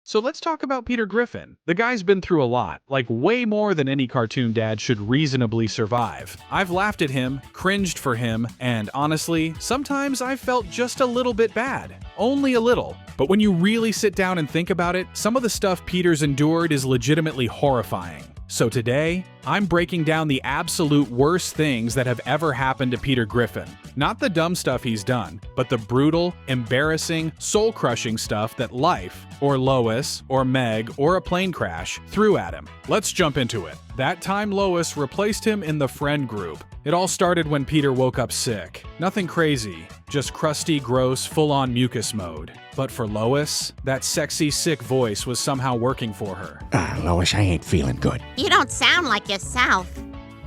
So let's talk about Peter Griffin. The guy's been through a lot, like way more than any cartoon dad should reasonably survive. I've laughed at him, cringed for him, and honestly, sometimes I've felt just a little bit bad. Only a little. But when you really sit down and think about it, some of the stuff Peter's endured is legitimately horrifying. So today, I'm breaking down the absolute worst things that have ever happened to Peter Griffin. Not the dumb stuff he's done, but the brutal, embarrassing, soul-crushing stuff that life, or Lois, or Meg, or a plane crash threw at him. Let's jump into it. That time Lois replaced him in the friend group. It all started when Peter woke up sick. Nothing crazy, just crusty, gross, full-on mucus mode. But for Lois, that sexy, sick voice was somehow working for her. Lois, I ain't feeling good. You don't sound like yourself.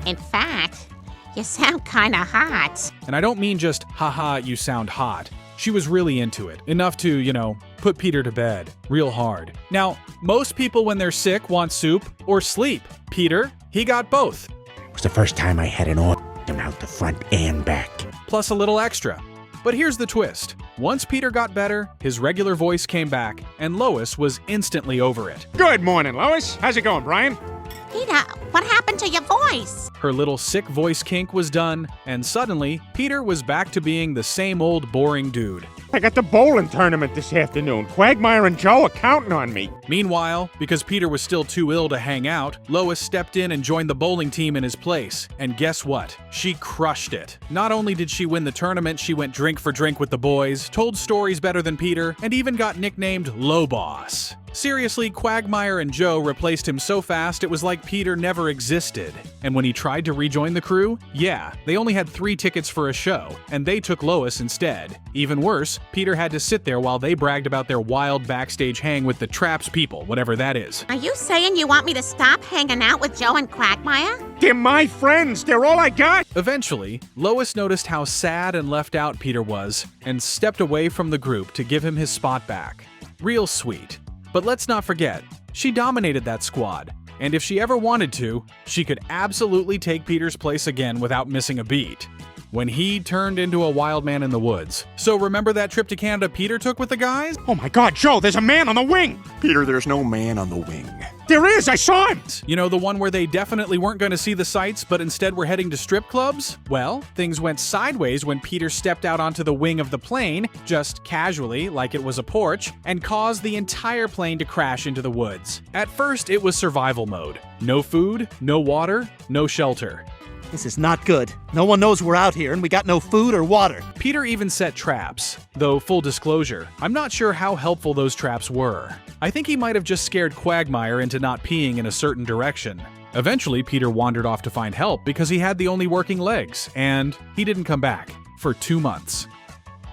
In fact, you sound kinda hot. And I don't mean just, haha, you sound hot. She was really into it, enough to, put Peter to bed, real hard. Now, most people when they're sick want soup or sleep. Peter, he got both. It was the first time I had an orgasm out the front and back. Plus a little extra. But here's the twist. Once Peter got better, his regular voice came back, and Lois was instantly over it. Good morning, Lois. How's it going, Brian? Peter, what happened to your voice? Her little sick voice kink was done, and suddenly, Peter was back to being the same old boring dude. I got the bowling tournament this afternoon. Quagmire and Joe are counting on me. Meanwhile, because Peter was still too ill to hang out, Lois stepped in and joined the bowling team in his place. And guess what? She crushed it. Not only did she win the tournament, she went drink for drink with the boys, told stories better than Peter, and even got nicknamed Low Boss. Seriously, Quagmire and Joe replaced him so fast it was like Peter never existed. And when he tried to rejoin the crew, yeah, they only had 3 tickets for a show, and they took Lois instead. Even worse, Peter had to sit there while they bragged about their wild backstage hang with the Traps people, whatever that is. Are you saying you want me to stop hanging out with Joe and Quagmire? They're my friends. They're all I got. Eventually, Lois noticed how sad and left out Peter was, and stepped away from the group to give him his spot back. Real sweet. But let's not forget, she dominated that squad, and if she ever wanted to, she could absolutely take Peter's place again without missing a beat. When he turned into a wild man in the woods. So remember that trip to Canada Peter took with the guys? Oh my God, Joe, there's a man on the wing. Peter, there's no man on the wing. There is, I saw him. You know, the one where they definitely weren't going to see the sights, but instead were heading to strip clubs? Well, things went sideways when Peter stepped out onto the wing of the plane, just casually, like it was a porch, and caused the entire plane to crash into the woods. At first, it was survival mode. No food, no water, no shelter. This is not good. No one knows we're out here and we got no food or water. Peter even set traps, though full disclosure, I'm not sure how helpful those traps were. I think he might have just scared Quagmire into not peeing in a certain direction. Eventually, Peter wandered off to find help because he had the only working legs, and he didn't come back for 2 months.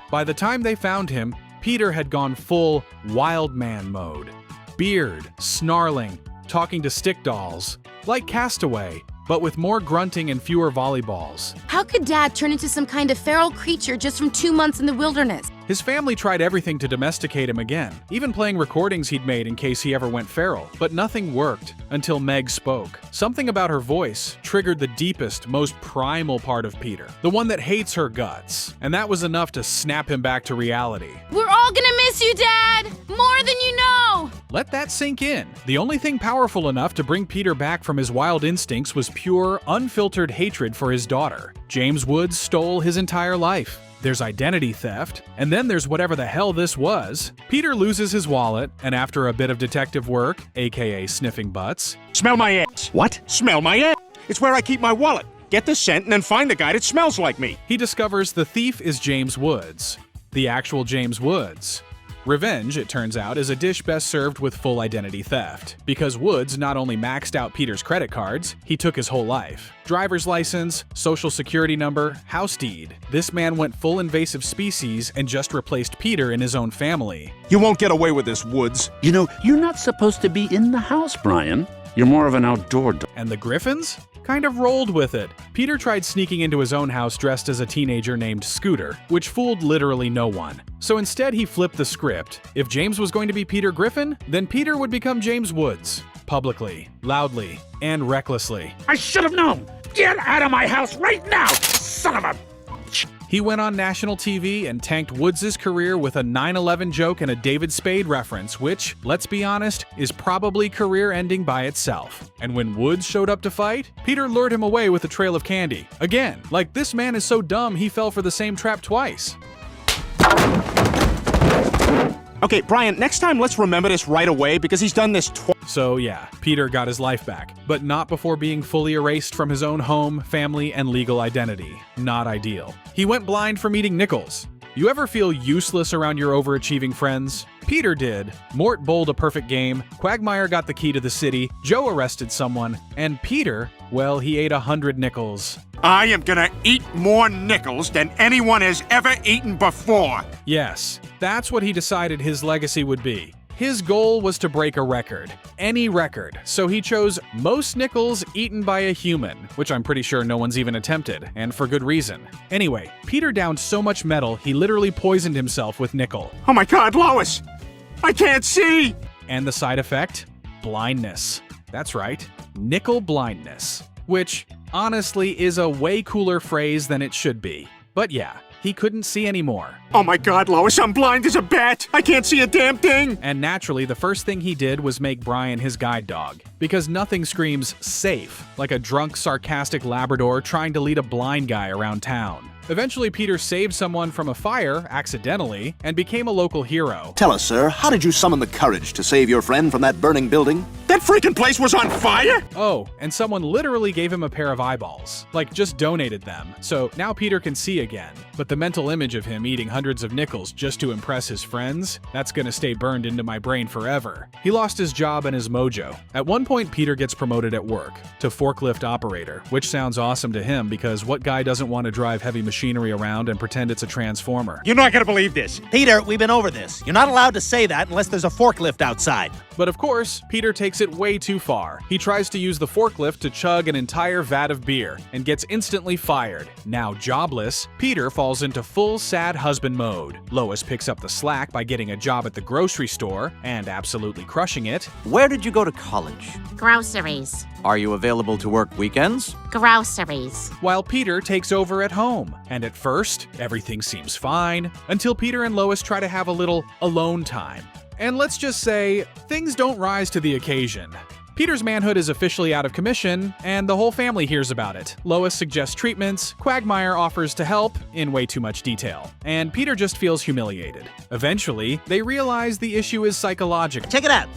By the time they found him, Peter had gone full wild man mode. Beard, snarling, talking to stick dolls, like Castaway, but with more grunting and fewer volleyballs. How could Dad turn into some kind of feral creature just from 2 months in the wilderness? His family tried everything to domesticate him again, even playing recordings he'd made in case he ever went feral, but nothing worked until Meg spoke. Something about her voice triggered the deepest, most primal part of Peter, the one that hates her guts, and that was enough to snap him back to reality. We're all gonna miss you, Dad! More than you know! Let that sink in. The only thing powerful enough to bring Peter back from his wild instincts was pure, unfiltered hatred for his daughter. James Woods stole his entire life. There's identity theft, and then there's whatever the hell this was. Peter loses his wallet, and after a bit of detective work, aka sniffing butts, Smell my ass. What? Smell my ass. It's where I keep my wallet. Get the scent and then find the guy that smells like me. he discovers the thief is James Woods. The actual James Woods. Revenge, it turns out, is a dish best served with full identity theft. Because Woods not only maxed out Peter's credit cards, he took his whole life. Driver's license, social security number, house deed. This man went full invasive species and just replaced Peter in his own family. You won't get away with this, Woods. You know, you're not supposed to be in the house, Brian. You're more of an outdoor dog. And the Griffins? Kind of rolled with it. Peter tried sneaking into his own house dressed as a teenager named Scooter, which fooled literally no one. So instead he flipped the script. If James was going to be Peter Griffin, then Peter would become James Woods. Publicly, loudly, and recklessly. I should have known. Get out of my house right now, son of a... He went on national TV and tanked Woods' career with a 9/11 joke and a David Spade reference, which, let's be honest, is probably career-ending by itself. And when Woods showed up to fight, Peter lured him away with a trail of candy. Again, like this man is so dumb he fell for the same trap twice. Okay, Brian, next time let's remember this right away because he's done this twice. So yeah, Peter got his life back, but not before being fully erased from his own home, family, and legal identity. Not ideal. He went blind from eating nickels. You ever feel useless around your overachieving friends? Peter did. Mort bowled a perfect game, Quagmire got the key to the city, Joe arrested someone, and Peter, well, he ate 100 nickels. I am gonna eat more nickels than anyone has ever eaten before. Yes, that's what he decided his legacy would be. His goal was to break a record. Any record. So he chose most nickels eaten by a human, which I'm pretty sure no one's even attempted, and for good reason. Anyway, Peter downed so much metal, he literally poisoned himself with nickel. Oh my God, Lois! I can't see! And the side effect? Blindness. That's right, nickel blindness. Which, honestly, is a way cooler phrase than it should be. But yeah, he couldn't see anymore. Oh my God, Lois, I'm blind as a bat! I can't see a damn thing! And naturally, the first thing he did was make Brian his guide dog. Because nothing screams safe like a drunk, sarcastic Labrador trying to lead a blind guy around town. Eventually, Peter saved someone from a fire, accidentally, and became a local hero. Tell us, sir, how did you summon the courage to save your friend from that burning building? That freaking place was on fire? Oh, and someone literally gave him a pair of eyeballs. Like, just donated them. So now Peter can see again. But the mental image of him eating hundreds of nickels just to impress his friends, that's gonna stay burned into my brain forever. He lost his job and his mojo. At one point, Peter gets promoted at work to forklift operator, which sounds awesome to him because what guy doesn't want to drive heavy machinery around and pretend it's a transformer? You're not gonna believe this. Peter, we've been over this. You're not allowed to say that unless there's a forklift outside. But of course, Peter takes it way too far. He tries to use the forklift to chug an entire vat of beer and gets instantly fired. Now jobless, Peter falls into full sad husband mode. Lois picks up the slack by getting a job at the grocery store and absolutely crushing it. Where did you go to college? Groceries. Are you available to work weekends? Groceries. While Peter takes over at home. And at first, everything seems fine, until Peter and Lois try to have a little alone time. And let's just say, things don't rise to the occasion. Peter's manhood is officially out of commission, and the whole family hears about it. Lois suggests treatments, Quagmire offers to help, in way too much detail, and Peter just feels humiliated. Eventually, they realize the issue is psychological. Check it out.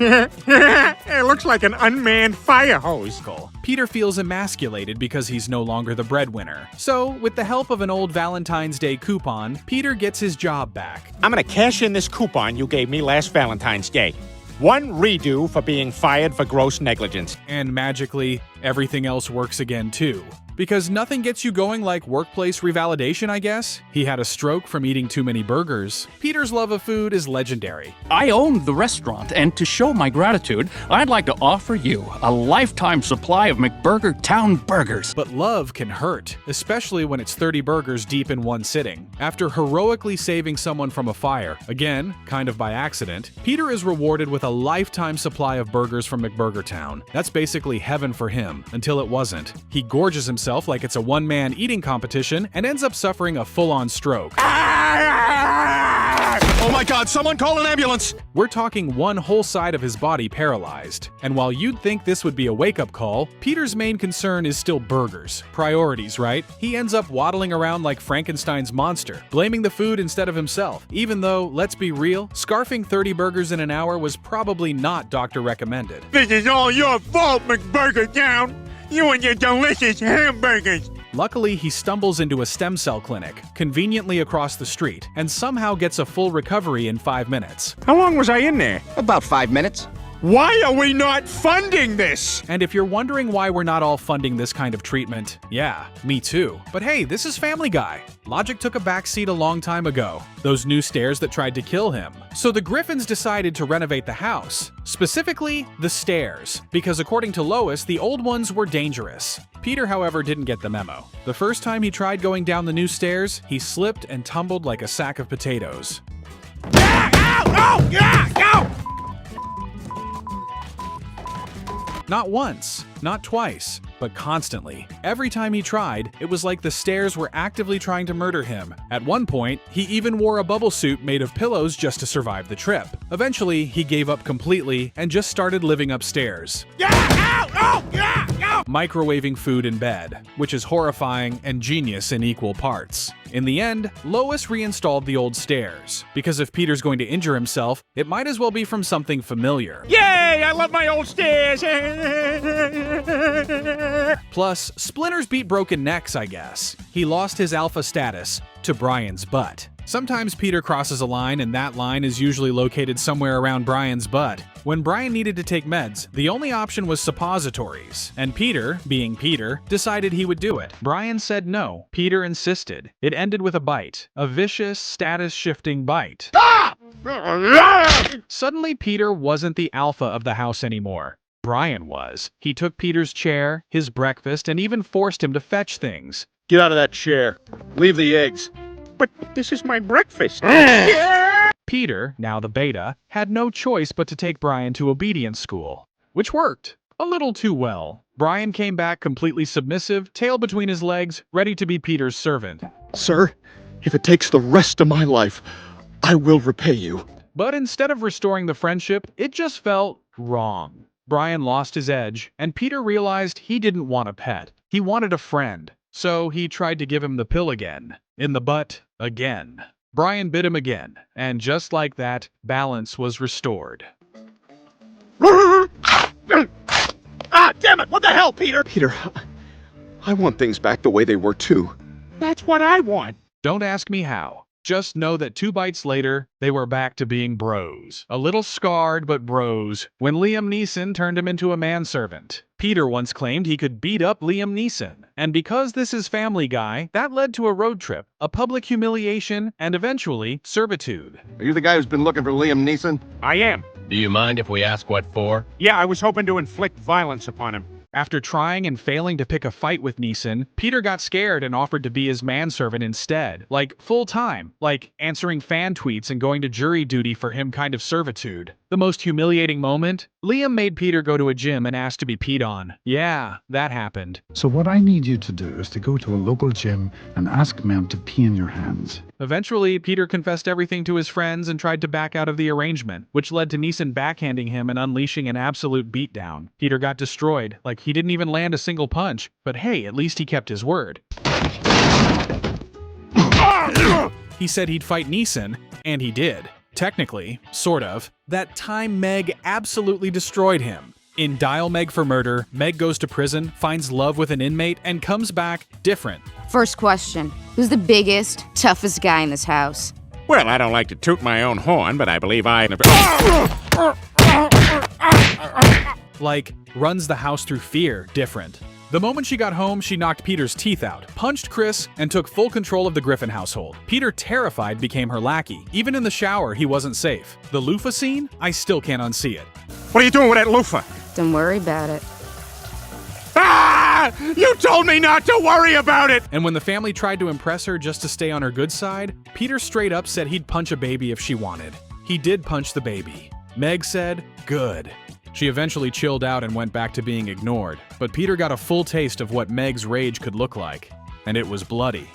It looks like an unmanned fire hose. Peter feels emasculated because he's no longer the breadwinner. So, with the help of an old Valentine's Day coupon, Peter gets his job back. I'm gonna cash in this coupon you gave me last Valentine's Day. One redo for being fired for gross negligence. And magically, everything else works again too. Because nothing gets you going like workplace revalidation, I guess. He had a stroke from eating too many burgers. Peter's love of food is legendary. I own the restaurant, and to show my gratitude, I'd like to offer you a lifetime supply of McBurger Town burgers. But love can hurt, especially when it's 30 burgers deep in one sitting. After heroically saving someone from a fire, again, kind of by accident, Peter is rewarded with a lifetime supply of burgers from McBurger Town. That's basically heaven for him, until it wasn't. He gorges himself like it's a one-man eating competition and ends up suffering a full-on stroke. Oh my God, someone call an ambulance! We're talking one whole side of his body paralyzed. And while you'd think this would be a wake-up call, Peter's main concern is still burgers. Priorities, right? He ends up waddling around like Frankenstein's monster, blaming the food instead of himself, even though, let's be real, scarfing 30 burgers in an hour was probably not doctor recommended. This is all your fault, McBurger Town. You and your delicious hamburgers. Luckily, he stumbles into a stem cell clinic, conveniently across the street, and somehow gets a full recovery in 5 minutes. How long was I in there? About 5 minutes. Why are we not funding this? And if you're wondering why we're not all funding this kind of treatment, yeah, me too. But hey, this is Family Guy. Logic took a backseat a long time ago. Those new stairs that tried to kill him. So the Griffins decided to renovate the house. Specifically, the stairs. Because according to Lois, the old ones were dangerous. Peter, however, didn't get the memo. The first time he tried going down the new stairs, he slipped and tumbled like a sack of potatoes. Not once, not twice, but constantly. Every time he tried, it was like the stairs were actively trying to murder him. At one point, he even wore a bubble suit made of pillows just to survive the trip. Eventually, he gave up completely and just started living upstairs. Microwaving food in bed, which is horrifying and genius in equal parts. In the end, Lois reinstalled the old stairs, because if Peter's going to injure himself, it might as well be from something familiar. Yay! I love my old stairs! Plus, splinters beat broken necks, I guess. He lost his alpha status to Brian's butt. Sometimes Peter crosses a line, and that line is usually located somewhere around Brian's butt. When Brian needed to take meds, the only option was suppositories, and Peter, being Peter, decided he would do it. Brian said no. Peter insisted. It ended with a bite. A vicious, status-shifting bite. Suddenly, Peter wasn't the alpha of the house anymore. Brian was. He took Peter's chair, his breakfast, and even forced him to fetch things. Get out of that chair. Leave the eggs. But this is my breakfast. Peter, now the beta, had no choice but to take Brian to obedience school, which worked a little too well. Brian came back completely submissive, tail between his legs, ready to be Peter's servant. Sir, if it takes the rest of my life, I will repay you. But instead of restoring the friendship, it just felt wrong. Brian lost his edge, and Peter realized he didn't want a pet. He wanted a friend. So he tried to give him the pill again. In the butt, again. Brian bit him again, and just like that, balance was restored. Ah, damn it! What the hell, Peter? Peter, I want things back the way they were too. That's what I want. Don't ask me how. Just know that 2 bites later, they were back to being bros. A little scarred, but bros, when Liam Neeson turned him into a manservant. Peter once claimed he could beat up Liam Neeson. And because this is Family Guy, that led to a road trip, a public humiliation, and eventually, servitude. Are you the guy who's been looking for Liam Neeson? I am. Do you mind if we ask what for? Yeah, I was hoping to inflict violence upon him. After trying and failing to pick a fight with Neeson, Peter got scared and offered to be his manservant instead. Like, full-time. Like, answering fan tweets and going to jury duty for him kind of servitude. The most humiliating moment? Liam made Peter go to a gym and ask to be peed on. Yeah, that happened. So what I need you to do is to go to a local gym and ask men to pee in your hands. Eventually, Peter confessed everything to his friends and tried to back out of the arrangement, which led to Neeson backhanding him and unleashing an absolute beatdown. Peter got destroyed, like he didn't even land a single punch, but hey, at least he kept his word. He said he'd fight Neeson, and he did. Technically, sort of. That time Meg absolutely destroyed him. In Dial Meg for Murder, Meg goes to prison, finds love with an inmate, and comes back different. First question. Who's the biggest, toughest guy in this house? Well, I don't like to toot my own horn, but I believe I... Like, runs the house through fear different. The moment she got home, she knocked Peter's teeth out, punched Chris, and took full control of the Griffin household. Peter, terrified, became her lackey. Even in the shower, he wasn't safe. The loofah scene? I still can't unsee it. What are you doing with that loofah? Don't worry about it. Ah! You told me not to worry about it! And when the family tried to impress her just to stay on her good side, Peter straight up said he'd punch a baby if she wanted. He did punch the baby. Meg said, good. She eventually chilled out and went back to being ignored, but Peter got a full taste of what Meg's rage could look like, and it was bloody.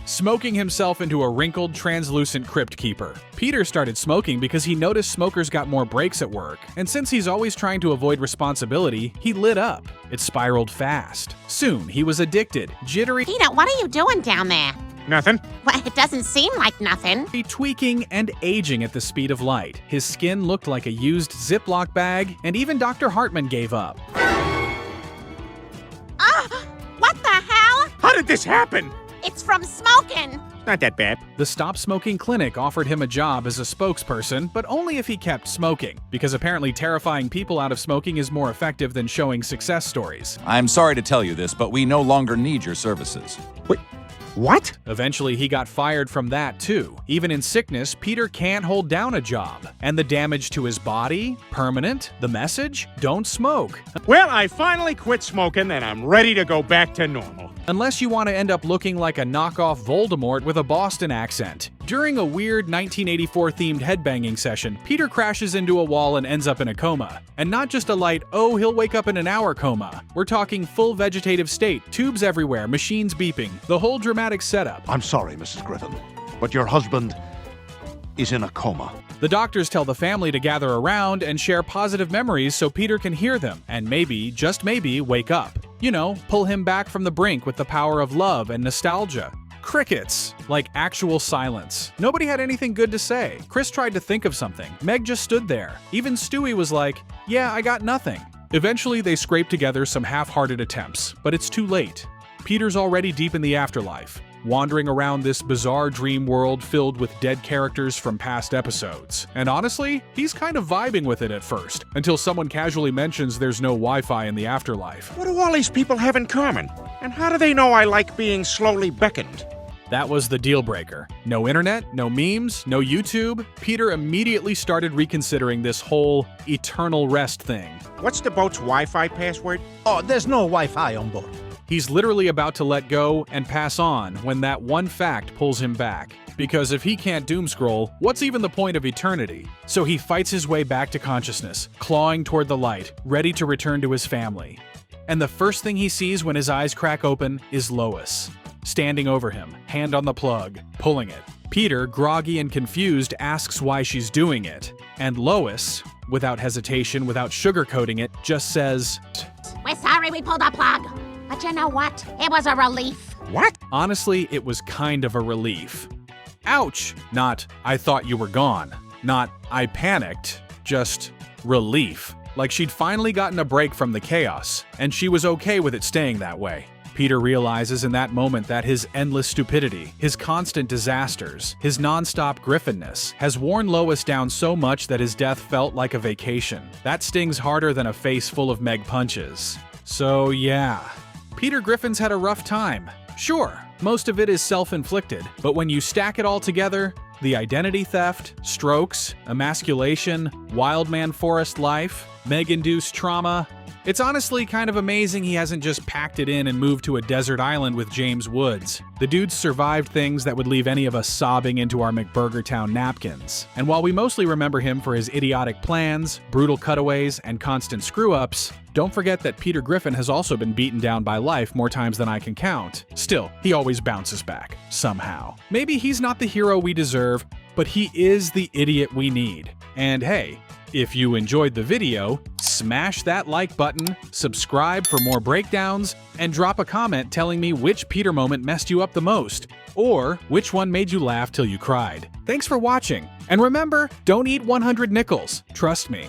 Smoking himself into a wrinkled, translucent crypt keeper. Peter started smoking because he noticed smokers got more breaks at work, and since he's always trying to avoid responsibility, he lit up. It spiraled fast. Soon, he was addicted, jittery, Peter, what are you doing down there? Nothing. Well, it doesn't seem like nothing. tweaking and aging at the speed of light. His skin looked like a used Ziploc bag, and even Dr. Hartman gave up. What the hell? How did this happen? It's from smoking. Not that bad. The Stop Smoking Clinic offered him a job as a spokesperson, but only if he kept smoking, because apparently terrifying people out of smoking is more effective than showing success stories. I'm sorry to tell you this, but we no longer need your services. Wait, what? Eventually, he got fired from that too. Even in sickness, Peter can't hold down a job. And the damage to his body? Permanent? The message? Don't smoke. Well, I finally quit smoking and I'm ready to go back to normal. Unless you want to end up looking like a knockoff Voldemort with a Boston accent. During a weird 1984-themed headbanging session, Peter crashes into a wall and ends up in a coma. And not just a light, oh, he'll wake up in an hour coma. We're talking full vegetative state, tubes everywhere, machines beeping, the whole dramatic setup. I'm sorry, Mrs. Griffin, but your husband is in a coma. The doctors tell the family to gather around and share positive memories so Peter can hear them and maybe, just maybe, wake up. You know, pull him back from the brink with the power of love and nostalgia. Crickets. Like actual silence. Nobody had anything good to say. Chris tried to think of something. Meg just stood there. Even Stewie was like, yeah, I got nothing. Eventually, they scrape together some half-hearted attempts, but it's too late. Peter's already deep in the afterlife, wandering around this bizarre dream world filled with dead characters from past episodes. And honestly, he's kind of vibing with it at first, until someone casually mentions there's no Wi-Fi in the afterlife. What do all these people have in common? And how do they know I like being slowly beckoned? That was the deal breaker. No internet, no memes, no YouTube. Peter immediately started reconsidering this whole eternal rest thing. What's the boat's Wi-Fi password? Oh, there's no Wi-Fi on board. He's literally about to let go and pass on when that one fact pulls him back. Because if he can't doomscroll, what's even the point of eternity? So he fights his way back to consciousness, clawing toward the light, ready to return to his family. And the first thing he sees when his eyes crack open is Lois, standing over him, hand on the plug, pulling it. Peter, groggy and confused, asks why she's doing it. And Lois, without hesitation, without sugarcoating it, just says, We're sorry we pulled the plug. But you know what? It was a relief. What? Honestly, it was kind of a relief. Ouch! Not, I thought you were gone. Not, I panicked. Just relief. Like she'd finally gotten a break from the chaos, and she was okay with it staying that way. Peter realizes in that moment that his endless stupidity, his constant disasters, his non-stop Griffinness has worn Lois down so much that his death felt like a vacation. That stings harder than a face full of Meg punches. So yeah, Peter Griffin's had a rough time. Sure, most of it is self-inflicted, but when you stack it all together, the identity theft, strokes, emasculation, wildman forest life, Meg-induced trauma, it's honestly kind of amazing he hasn't just packed it in and moved to a desert island with James Woods. The dude's survived things that would leave any of us sobbing into our McBurgertown napkins. And while we mostly remember him for his idiotic plans, brutal cutaways, and constant screw-ups, don't forget that Peter Griffin has also been beaten down by life more times than I can count. Still, he always bounces back, somehow. Maybe he's not the hero we deserve, but he is the idiot we need. And hey, if you enjoyed the video, smash that like button, subscribe for more breakdowns, and drop a comment telling me which Peter moment messed you up the most, or which one made you laugh till you cried. Thanks for watching, and remember, don't eat 100 nickels, trust me.